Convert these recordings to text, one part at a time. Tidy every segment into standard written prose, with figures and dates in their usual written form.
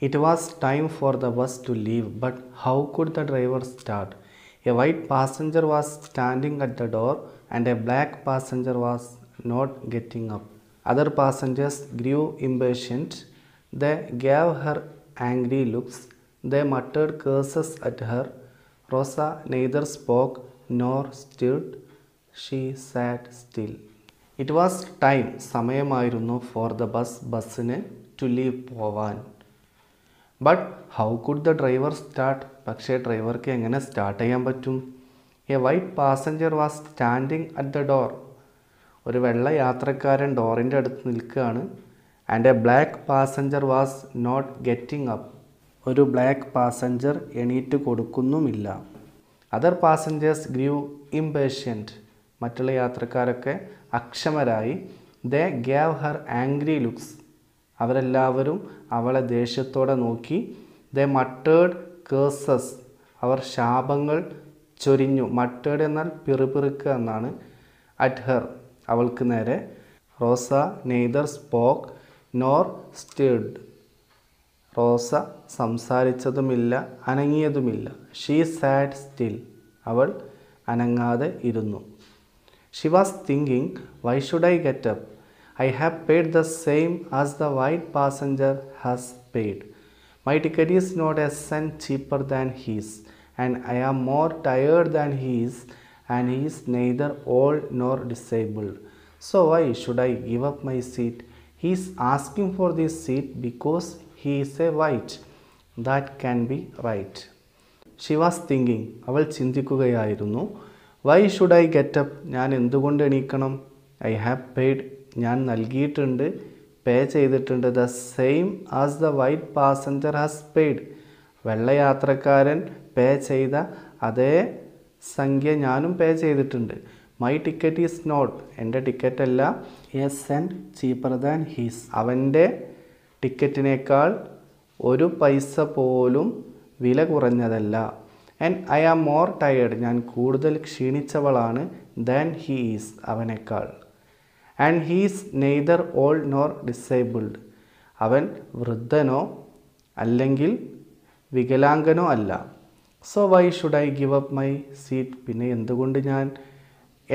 It was time for the bus to leave, but how could the driver start? A white passenger was standing at the door, and a black passenger was not getting up. Other passengers grew impatient. They gave her angry looks. They muttered curses at her. Rosa neither spoke nor stirred. She sat still. It was time, സമയമായിരുന്നു for the ബസ്സിന് to leave പോവാൻ. But how could the driver start? പക്ഷേ ഡ്രൈവർക്ക് എങ്ങനെ start ചെയ്യാൻ പറ്റും? A white passenger was standing at the door. ഒരു വെള്ള യാത്രക്കാരൻ ഡോറിൻ്റെ അടുത്ത് നിൽക്കുകയാണ്. And a black passenger was not getting up. ഒരു ബ്ലാക്ക് പാസഞ്ചർ എണീറ്റ് കൊടുക്കുന്നുമില്ല. Other passengers grew impatient. മറ്റുള്ള യാത്രക്കാരൊക്കെ അക്ഷമരായി. They gave her angry looks. അവരെല്ലാവരും അവളെ ദേഷ്യത്തോടെ നോക്കി. ദേ മട്ടേഡ് കേഴ്സസ്. അവർ ശാപങ്ങൾ ചൊരിഞ്ഞു. മട്ടേഡ് എന്നാൽ പിറുപിറുക്കുക എന്നാണ്. അറ്റ് ഹെർ, അവൾക്ക് നേരെ. Rosa neither spoke nor stirred. Rosa സംസാരിച്ചതുമില്ല അനങ്ങിയതുമില്ല. She sat still. അവൾ അനങ്ങാതെ ഇരുന്നു. She was thinking, why should I get up? I have paid the same as the white passenger has paid. My ticket is not a cent cheaper than his, and I am more tired than he is, and he is neither old nor disabled. So why should I give up my seat? He is asking for this seat because he is a white. That can be right. She was thinking, അവൾ ചിന്തിക്കുകയായിരുന്നു. Why should I get up? ഞാൻ എന്തുകൊണ്ട് എണീക്കണം? I have paid. ഞാൻ നൽകിയിട്ടുണ്ട്, pay ചെയ്തിട്ടുണ്ട്. The same as the white passenger has paid. വെള്ള യാത്രക്കാരൻ pay ചെയ്ത അതേ സംഖ്യ ഞാനും പേ ചെയ്തിട്ടുണ്ട്. My ticket is not. എൻ്റെ ടിക്കറ്റല്ല a cent cheaper than his. അവൻ്റെ ടിക്കറ്റിനേക്കാൾ ഒരു പൈസ പോലും വില കുറഞ്ഞതല്ല. And I am more tired. ഞാൻ കൂടുതൽ ക്ഷീണിച്ചവളാണ്. ദാൻ ഹീ ഈസ്, അവനേക്കാൾ. And he's neither old nor disabled. അവൻ വൃദ്ധനോ അല്ലെങ്കിൽ വികലാംഗനോ അല്ല. So why should I give up my seat? പിന്നെ എന്തുകൊണ്ട് ഞാൻ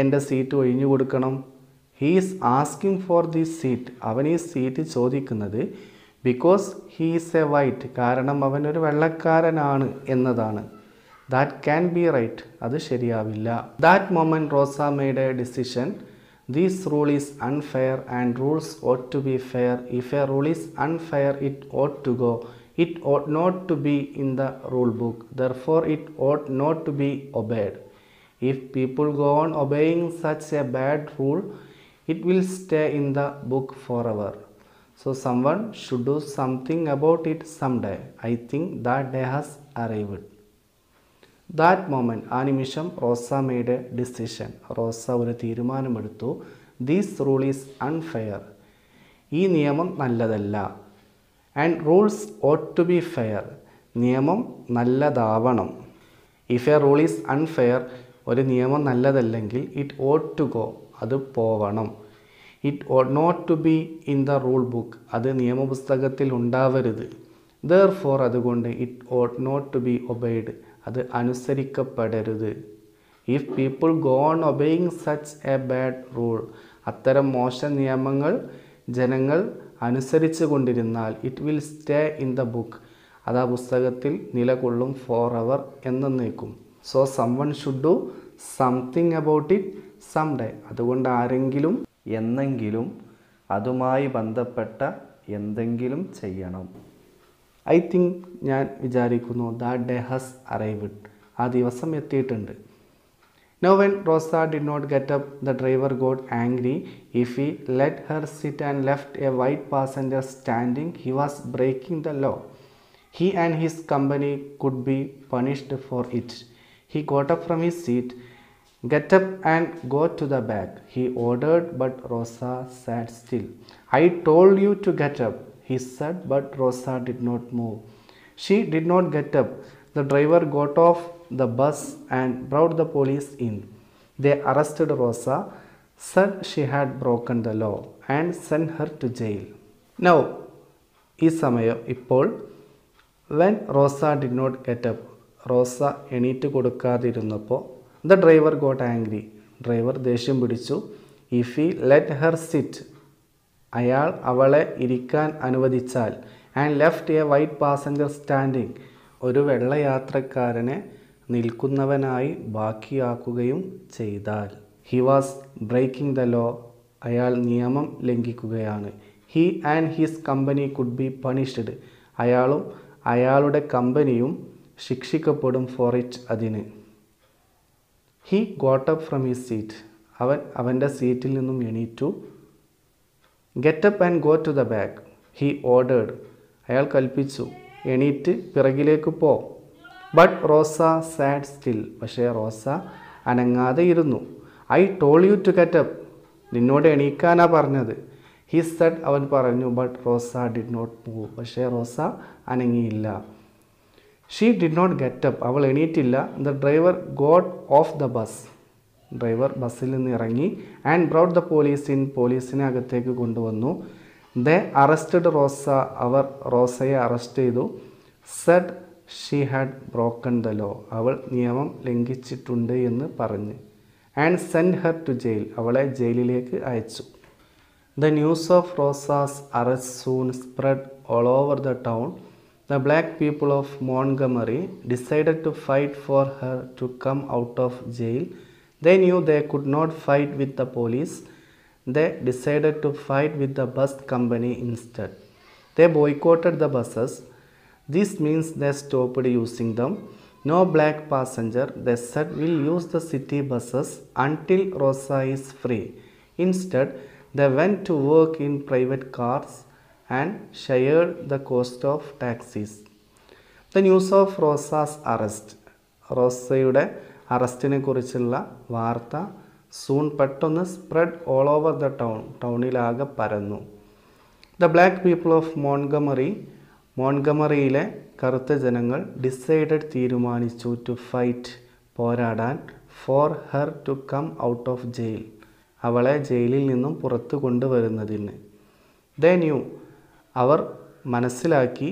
എൻ്റെ സീറ്റ് ഒഴിഞ്ഞു കൊടുക്കണം? He's asking for this seat. അവൻ ഈ സീറ്റ് ചോദിക്കുന്നത് ബിക്കോസ് ഹീസ് എ വൈറ്റ്. കാരണം അവൻ ഒരു വെള്ളക്കാരനാണ് എന്നതാണ്. That can be right. അത് ശരിയാവില്ല. That moment Rosa made a decision. This rule is unfair and rules ought to be fair. If a rule is unfair, it ought to go. It ought not to be in the rule book. Therefore, it ought not to be obeyed. If people go on obeying such a bad rule, it will stay in the book forever. So someone should do something about it someday. I think that day has arrived. That moment, ആ നിമിഷം Rosa made a decision. Rosa ഒരു തീരുമാനമെടുത്തു. This rule is unfair. ഈ നിയമം നല്ലതല്ല. And rules ought to be fair. നിയമം നല്ലതാവണം. If a rule is unfair, ഒരു നിയമം നല്ലതല്ലെങ്കിൽ ഇറ്റ് ഓട്ട് ടു ഗോ, അത് പോവണം. It ought not to be in the rule book, അത് നിയമപുസ്തകത്തിൽ ഉണ്ടാവരുത്. ദെർഫോർ, അതുകൊണ്ട് it ought not to be obeyed, അത് അനുസരിക്കപ്പെടരുത്. If people go on obeying such a bad rule, അത്തരം മോശം നിയമങ്ങൾ ജനങ്ങൾ അനുസരിച്ച് കൊണ്ടിരുന്നാൽ it will stay in the book, അത് ആ പുസ്തകത്തിൽ നിലകൊള്ളും ഫോർ എവർ, എന്നേക്കും. So someone should do something about it some day. അതുകൊണ്ട് ആരെങ്കിലും എന്നെങ്കിലും അതുമായി ബന്ധപ്പെട്ട എന്തെങ്കിലും ചെയ്യണം. ഐ തിങ്ക്, ഞാൻ വിചാരിക്കുന്നു, ദാറ്റ് ഡേ ഹാസ് അറൈവ്ഡ്, ആ ദിവസം എത്തിയിട്ടുണ്ട്. No when Rosa did not get up, the driver got angry. If he let her sit and left a white passenger standing, he was breaking the law. He and his company could be punished for it. He got up from his seat. Get up and go to the back, he ordered, but Rosa sat still. I told you to get up, he said, but Rosa did not move. She did not get up. The driver got off the bus and brought the police in. They arrested Rosa, said she had broken the law, and sent her to jail. Now, ഈ സമയം ഇപ്പോൾ when Rosa did not get up, Rosa എണീറ്റ് കൊടുക്കാതിരുന്നപ്പോൾ the driver got angry, driver ദേഷ്യം പിടിച്ചു. If he let her sit, അയാൾ അവളെ ഇരിക്കാൻ അനുവദിച്ചാൽ. And left a white passenger standing, ഒരു വെള്ള യാത്രക്കാരനെ നിൽക്കുന്നവനായി ബാക്കിയാക്കുകയും ചെയ്താൽ. He was breaking the law, അയാൾ നിയമം ലംഘിക്കുകയാണ്. He and his company could be punished, അയാളും അയാളുടെ കമ്പനിയും ശിക്ഷിക്കപ്പെടും ഫോർ ഇറ്റ്, അതിന്. He got up from his seat, അവൻ്റെ സീറ്റിൽ നിന്നും എണീറ്റു. Get up and go to the back, he ordered, അയാൾ കൽപ്പിച്ചു, എണീറ്റ് പിറകിലേക്ക് പോ. ബട്ട് റോസ സാഡ് സ്റ്റിൽ, പക്ഷേ റോസ അനങ്ങാതെ ഇരുന്നു. I told you to get up, നിന്നോട് എണീക്കാനാ പറഞ്ഞത്. ഹി സെഡ്, അവൻ പറഞ്ഞു. But Rosa did not move, പക്ഷേ റോസ അനങ്ങിയില്ല. She did not get up, അവൾ എണീറ്റില്ല. The driver got off the bus, driver ബസ്സിൽ നിന്ന് ഇറങ്ങി. And brought the police in, പോലീസിനെ അകത്തേക്ക് കൊണ്ടുവന്നു. ദേ അറസ്റ്റഡ് റോസ, അവർ റോസയെ അറസ്റ്റ് ചെയ്തു. Said she had broken the law, അവൾ നിയമം ലംഘിച്ചിട്ടുണ്ട് എന്ന് പറഞ്ഞ്. And send her to jail, അവളെ ജയിലിലേക്ക് അയച്ചു. The news of റോസാസ് arrest soon spread all over the town. The black people of Montgomery decided to fight for her to come out of jail. They knew they could not fight with the police. They decided to fight with the bus company instead. They boycotted the buses. This means they stopped using them. No black passenger, they said, will use the city buses until Rosa is free. Instead, they went to work in private cars and shared the cost of taxis. The news of Rosa's arrest, റോസയുടെ അറസ്റ്റിനെ കുറിച്ചുള്ള വാർത്ത soon പെട്ടെന്ന് spread all over the town, ടൗണിലാകെ പരന്നു. The black people of Montgomery, മോൺഗമറിയിലെ കറുത്ത ജനങ്ങൾ ഡിസൈഡഡ് തീരുമാനിച്ചു, ടു ഫൈറ്റ് പോരാടാൻ, for her to come out of jail, അവളെ ജയിലിൽ നിന്നും പുറത്തു കൊണ്ടുവരുന്നതിന്. ദേ ന്യൂ, അവർ മനസ്സിലാക്കി.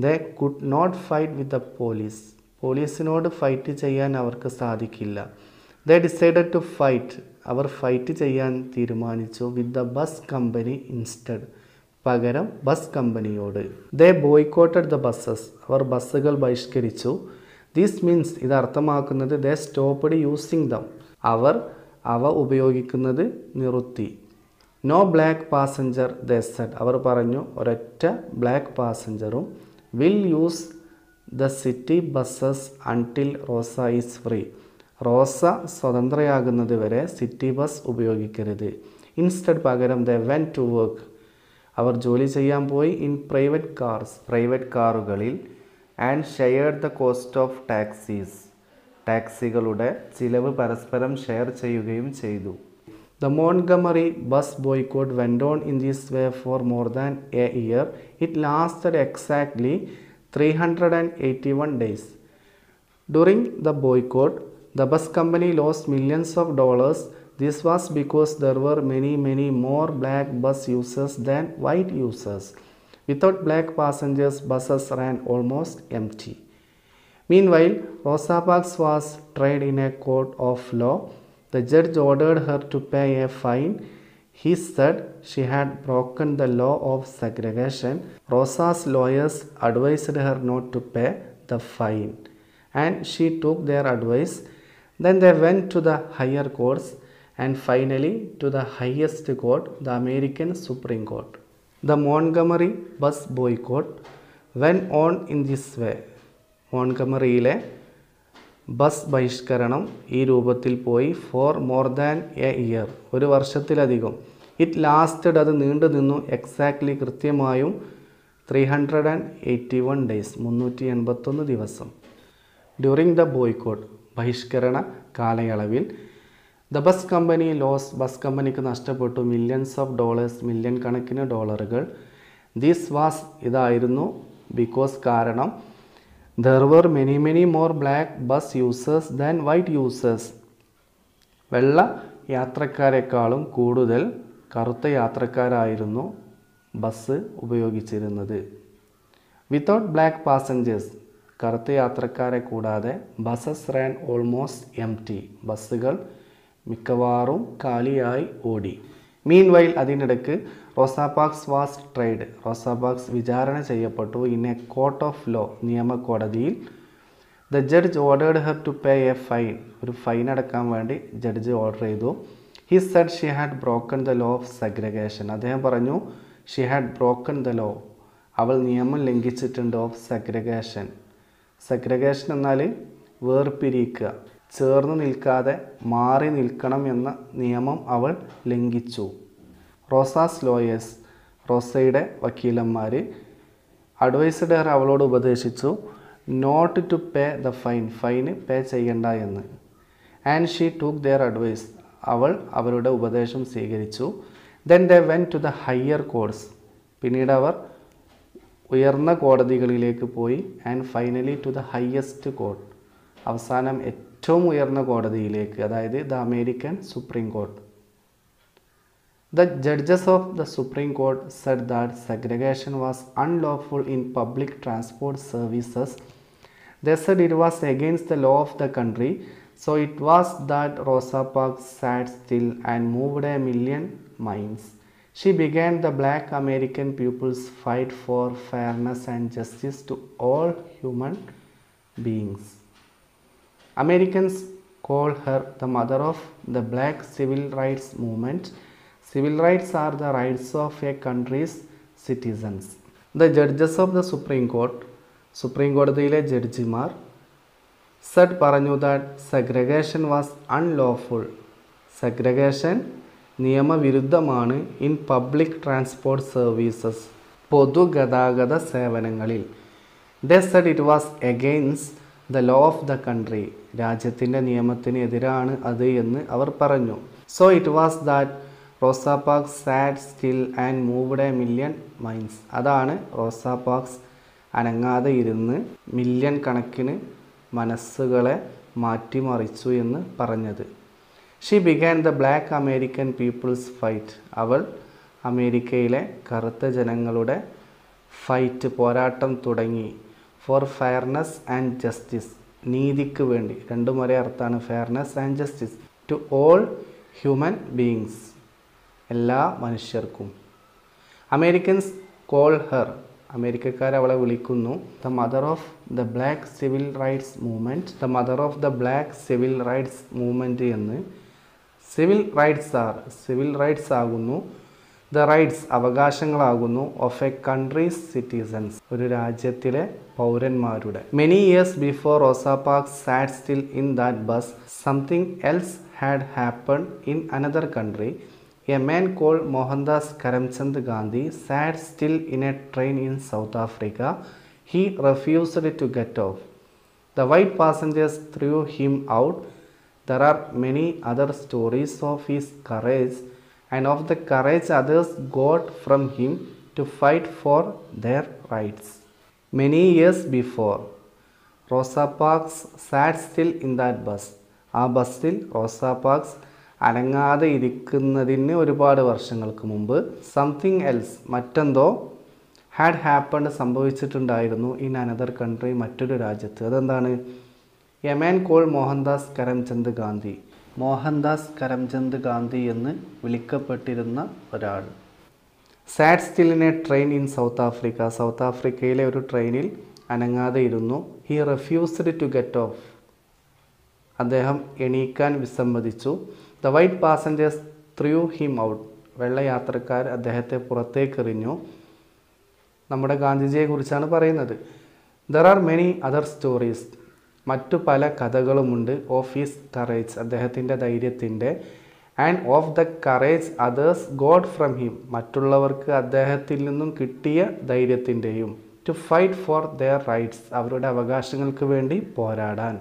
They could not fight with the police, പോലീസിനോട് ഫൈറ്റ് ചെയ്യാൻ അവർക്ക് സാധിക്കില്ല. ദേ ഡിസൈഡഡ് ടു ഫൈറ്റ്, അവർ ഫൈറ്റ് ചെയ്യാൻ തീരുമാനിച്ചു. With the bus company instead, പകരം ബസ് കമ്പനിയോട്. ദേ ബോയ്ക്കോട്ടഡ് ദ ബസ്സസ്, അവർ ബസ്സുകൾ ബഹിഷ്കരിച്ചു. ദിസ് മീൻസ്, ഇത് അർത്ഥമാക്കുന്നത് ദേ സ്റ്റോപ്പ്ഡ് യൂസിങ് ദം, അവർ അവ ഉപയോഗിക്കുന്നത് നിർത്തി. No black passenger they said, അവർ പറഞ്ഞു, ഒരൊറ്റ ബ്ലാക്ക് പാസഞ്ചറും will use the city buses until Rosa is free, റോസ സ്വതന്ത്രയാകുന്നത് വരെ സിറ്റി ബസ് ഉപയോഗിക്കരുത്. ഇൻസ്റ്റഡ്, പകരം ദേ വെൻ ടു വർക്ക്, അവർ ജോലി ചെയ്യാൻ പോയി. ഇൻ പ്രൈവറ്റ് കാർസ്, പ്രൈവറ്റ് കാറുകളിൽ. And shared the cost of taxis, ടാക്സികളുടെ ചിലവ് പരസ്പരം ഷെയർ ചെയ്യുകയും ചെയ്തു. The Montgomery bus boycott went on in this way for more than a year. It lasted exactly 381 days. During the boycott, the bus company lost millions of dollars. This was because there were many more black bus users than white users. Without black passengers, buses ran almost empty. Meanwhile, Rosa Parks was tried in a court of law. The judge ordered her to pay a fine. He said she had broken the law of segregation. Rosa's lawyers advised her not to pay the fine, and she took their advice. Then they went to the higher courts and finally to the highest court, the American Supreme Court. The Montgomery bus boycott went on in this way. മോൺഗമറിയിലെ bus ബഹിഷ്കരണം ഈ രൂപത്തിൽ പോയി. For more than a year, ഒരു വർഷത്തിലധികം. It lasted, അത് നീണ്ടു നിന്നു. എക്സാക്ട്ലി, കൃത്യമായും 381 ഡേയ്സ്, 381 ദിവസം. ഡ്യൂറിങ് ദ ബോയ്ക്കോട്ട്, ബഹിഷ്കരണ കാലയളവിൽ, the bus company loss, bus കമ്പനിക്ക് നഷ്ടപ്പെട്ടു മില്യൺസ് ഓഫ് ഡോളേഴ്സ്, മില്യൺ കണക്കിന് ഡോളറുകൾ. ദിസ് വാസ്, ഇതായിരുന്നു, ബിക്കോസ്, കാരണം, there were many more black bus users than white users. വെള്ള യാത്രക്കാരെക്കാളും കൂടുതൽ കറുത്ത യാത്രക്കാരായിരുന്നു ബസ് ഉപയോഗിച്ചിരുന്നത്. വിത്തൗട്ട് ബ്ലാക്ക് പാസഞ്ചേഴ്സ്, കറുത്ത യാത്രക്കാരെ കൂടാതെ ബസ്സസ് റാൻ ഓൾമോസ്റ്റ് എംറ്റി, ബസ്സുകൾ മിക്കവാറും കാലിയായി ഓടി. മീൻ വൈൽ, അതിനിടയ്ക്ക് Rosa Parks was tried, Rosa Parks വിചാരണ ചെയ്യപ്പെട്ടു. In a court of law, നിയമക്കോടതിയിൽ. The judge ordered her to pay a fine, ഒരു ഫൈൻ അടക്കാൻ വേണ്ടി ജഡ്ജ് ഓർഡർ ചെയ്തു. He said she had broken the law of segregation, അദ്ദേഹം പറഞ്ഞു she had broken the law, അവൾ നിയമം ലംഘിച്ചിട്ടുണ്ട്. ഓഫ് സെഗ്രിഗേഷൻ, സെഗ്രിഗേഷൻ എന്നാൽ വേർപിരിക്കുക, ചേർന്ന് നിൽക്കാതെ മാറി നിൽക്കണം എന്ന നിയമം അവൾ ലംഘിച്ചു. റോസാസ് ലോയേഴ്സ്, റോസയുടെ വക്കീലന്മാർ അഡ്വൈസ്ഡ് ഹെർ, അവളോട് ഉപദേശിച്ചു not to pay the fine, ഫൈന് പേ ചെയ്യണ്ട എന്ന്. And she took their advice, അവൾ അവരുടെ ഉപദേശം സ്വീകരിച്ചു. Then they went to the higher courts, പിന്നീട് അവർ ഉയർന്ന കോടതികളിലേക്ക് പോയി. And finally to the highest court, അവസാനം ഏറ്റവും ഉയർന്ന കോടതിയിലേക്ക്, അതായത് the American Supreme Court. The judges of the Supreme Court said that segregation was unlawful in public transport services. They said it was against the law of the country. So it was that Rosa Parks sat still and moved a million miles. She began the black American people's fight for fairness and justice to all human beings. Americans call her the mother of the black civil rights movement. Civil rights are the rights of a country's citizens. The judges of the Supreme Court, supreme കോടതിയിലെ ജഡ്ജിമാർ, Z പറഞ്ഞു that segregation was unlawful. segregation നിയമവിരുദ്ധമാണ് in public transport services, പൊതുഗതാഗത സേവനങ്ങളിൽ. They said it was against the law of the country, രാജ്യത്തിൻ്റെ നിയമത്തിന് എതിരാണ് അത് എന്ന് അവർ പറഞ്ഞു. So it was that റോസാ Parks sat still and moved A million miles, അതാണ് റോസാ പാർക്സ് അനങ്ങാതെ ഇരുന്ന് മില്യൺ കണക്കിന് മനസ്സുകളെ മാറ്റിമറിച്ചു എന്ന് പറഞ്ഞത്. She began the black American people's fight, അവൾ അമേരിക്കയിലെ കറുത്ത ജനങ്ങളുടെ ഫൈറ്റ്, പോരാട്ടം തുടങ്ങി. ഫോർ ഫെയർനെസ് ആൻഡ് ജസ്റ്റിസ്, നീതിക്ക് വേണ്ടി, രണ്ടും ഒരേ അർത്ഥമാണ്, fairness and justice. To all human beings, എല്ലാ മനുഷ്യർക്കും. അമേരിക്കൻസ് കോൾ ഹെർ, അമേരിക്കക്കാർ അവളെ വിളിക്കുന്നു the mother of the black civil rights movement, the mother of the black civil rights movement എന്ന്. സിവിൽ റൈറ്റ്സ് ആകുന്നു ദ റൈറ്റ്സ്, അവകാശങ്ങളാകുന്നു, ഓഫ് എ കൺട്രീസ് സിറ്റിസൻസ്, ഒരു രാജ്യത്തിലെ പൗരന്മാരുടെ. Many years before Rosa Parks sat still in that bus, something else had happen in another country. A man called Mohandas Karamchand Gandhi sat still in a train in South Africa. He refused to get off. The white passengers threw him out. There are many other stories of his courage and of the courage others got from him to fight for their rights. Many years before, Rosa Parks sat still in that bus. ആ ബസ്സിൽ റോസാ parks അനങ്ങാതെ ഇരിക്കുന്നതിന് ഒരുപാട് വർഷങ്ങൾക്ക് മുമ്പ്, something else, മറ്റെന്തോ, had happened, സംഭവിച്ചിട്ടുണ്ടായിരുന്നു, in another country, മറ്റൊരു രാജ്യത്ത്. അതെന്താണ്? A man call Mohandas Karamchand Gandhi, Mohandas Karamchand Gandhi എന്ന് വിളിക്കപ്പെട്ടിരുന്ന ഒരാൾ. Sat still in a train in South Africa, South ആഫ്രിക്കയിലെ ഒരു ട്രെയിനിൽ അനങ്ങാതെ ഇരുന്നു. He refused to get off, അദ്ദേഹം എണീക്കാൻ വിസമ്മതിച്ചു. The white passengers threw him out, വെള്ളയാത്രക്കാർ അദ്ദേഹത്തെ പുറത്തേക്കെറിഞ്ഞു. നമ്മുടെ ഗാന്ധിജിയെക്കുറിച്ചാണ് പറയുന്നത്. There are many other stories, മറ്റു പല കഥകളുമുണ്ട്. ഓഫ് ഹിസ് കറേജ്, അദ്ദേഹത്തിൻ്റെ ധൈര്യത്തിൻ്റെ. And of the courage others got from him, മറ്റുള്ളവർക്ക് അദ്ദേഹത്തിൽ നിന്നും കിട്ടിയ ധൈര്യത്തിൻ്റെയും. To fight for their rights, അവരുടെ അവകാശങ്ങൾക്ക് വേണ്ടി പോരാടാൻ.